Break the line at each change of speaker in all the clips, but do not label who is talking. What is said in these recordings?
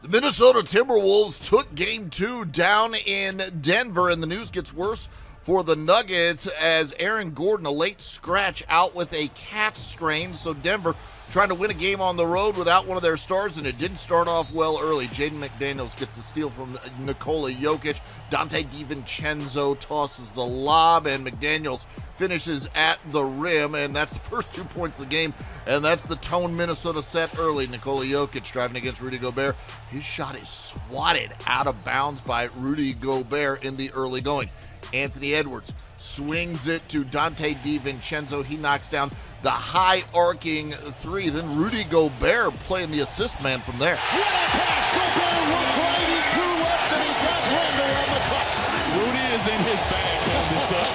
The Minnesota Timberwolves took Game 2 down in Denver, and the news gets worse for the Nuggets as Aaron Gordon, a late scratch, out with a calf strain. So Denver trying to win a game on the road without one of their stars, and it didn't start off well early. Jaden McDaniels gets the steal from Nikola Jokic. Dante DiVincenzo tosses the lob, and McDaniels finishes at the rim, and that's the first 2 points of the game, and that's the tone Minnesota set early. Nikola Jokic driving against Rudy Gobert. His shot is swatted out of bounds by Rudy Gobert in the early going. Anthony Edwards swings it to Dante DiVincenzo. He knocks down the high arcing three. Then Rudy Gobert playing the assist man from there.
Rudy is in his bag.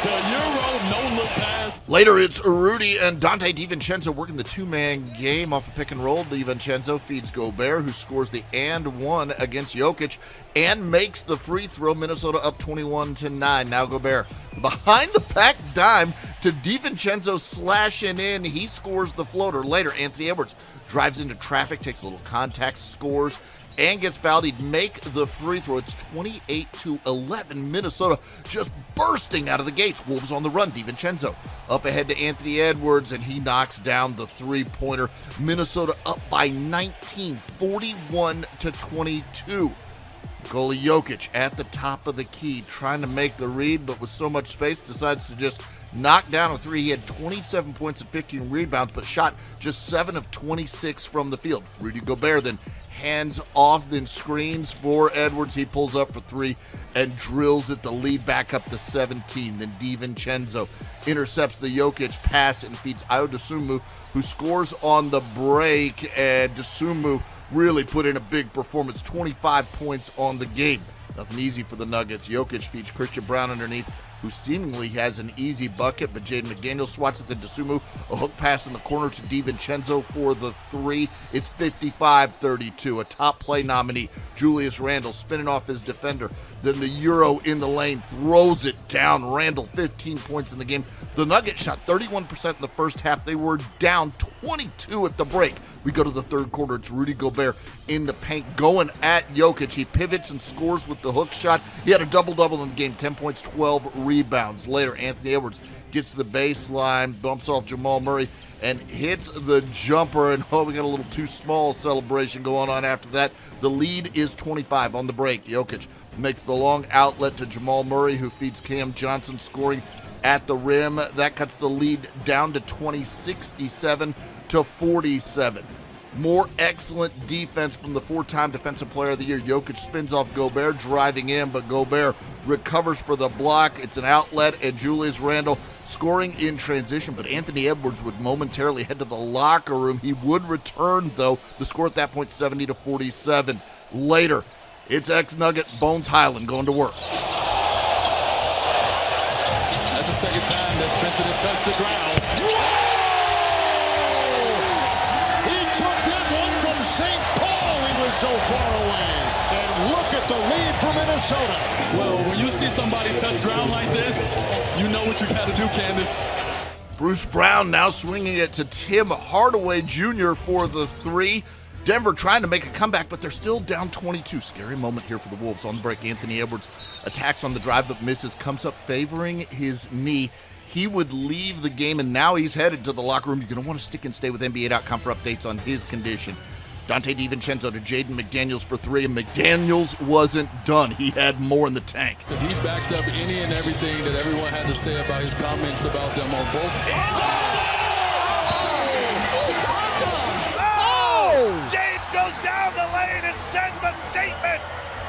The Euro no-look pass.
Later, it's Rudy and Dante DiVincenzo working the two-man game off a pick and roll. DiVincenzo feeds Gobert, who scores the and one against Jokic and makes the free throw. Minnesota up 21-9. Now Gobert behind the back dime to DiVincenzo slashing in. He scores the floater. Later, Anthony Edwards drives into traffic, takes a little contact, scores, and gets fouled. He'd make the free throw. It's 28-11. Minnesota just bursting out of the gates. Wolves on the run. DiVincenzo up ahead to Anthony Edwards, and he knocks down the three-pointer. Minnesota up by 19, 41-22. Nikola Jokic at the top of the key, trying to make the read, but with so much space, decides to just knock down a three. He had 27 points and 15 rebounds, but shot just 7 of 26 from the field. Rudy Gobert then hands off, then screens for Edwards. He pulls up for three and drills it, the lead back up to 17. Then DiVincenzo intercepts the Jokic pass and feeds Ayo Dosunmu, who scores on the break. And Dosunmu really put in a big performance, 25 points on the game. Nothing easy for the Nuggets. Jokic feeds Christian Braun underneath, who seemingly has an easy bucket, but Jaden McDaniels swats it to Dosunmu. A hook pass in the corner to DiVincenzo for the three. It's 55-32. A top play nominee, Julius Randle, spinning off his defender. Then the Euro in the lane throws it down. Randle, 15 points in the game. The Nuggets shot 31% in the first half. They were down 22 at the break. We go to the third quarter. It's Rudy Gobert in the paint going at Jokic. He pivots and scores with the hook shot. He had a double-double in the game, 10 points, 12 rebounds. Later, Anthony Edwards gets to the baseline, bumps off Jamal Murray, and hits the jumper. And we got a little too small celebration going on after that. The lead is 25 on the break. Jokic makes the long outlet to Jamal Murray, who feeds Cam Johnson, scoring at the rim. That cuts the lead down to 20, 67-47. More excellent defense from the four-time Defensive Player of the Year. Jokic spins off Gobert, driving in, but Gobert recovers for the block. It's an outlet, and Julius Randle scoring in transition, but Anthony Edwards would momentarily head to the locker room. He would return, though. The score at that point, 70-47. Later, it's ex-Nugget Bones Hyland going to work.
That's the second time that Spencer had touched the ground.
He took that one from St. Paul. He was so far away. And look at the lead for Minnesota.
Well, when you see somebody touch ground like this, you know what you got to do, Candace.
Bruce Brown now swinging it to Tim Hardaway Jr. for the three. Denver trying to make a comeback, but they're still down 22. Scary moment here for the Wolves. On the break, Anthony Edwards attacks on the drive but misses, comes up favoring his knee. He would leave the game, and now he's headed to the locker room. You're going to want to stick and stay with NBA.com for updates on his condition. Dante DiVincenzo to Jaden McDaniels for three, and McDaniels wasn't done. He had more in the tank.
Because he backed up any and everything that everyone had to say about his comments about them on both ends.
Jade goes down the lane and sends a statement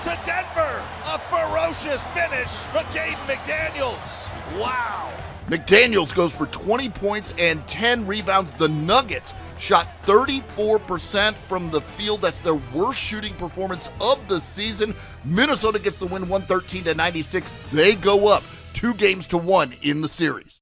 to Denver. A ferocious finish from Jaden McDaniels. Wow.
McDaniels goes for 20 points and 10 rebounds. The Nuggets shot 34% from the field. That's their worst shooting performance of the season. Minnesota gets the win 113-96. They go up 2-1 in the series.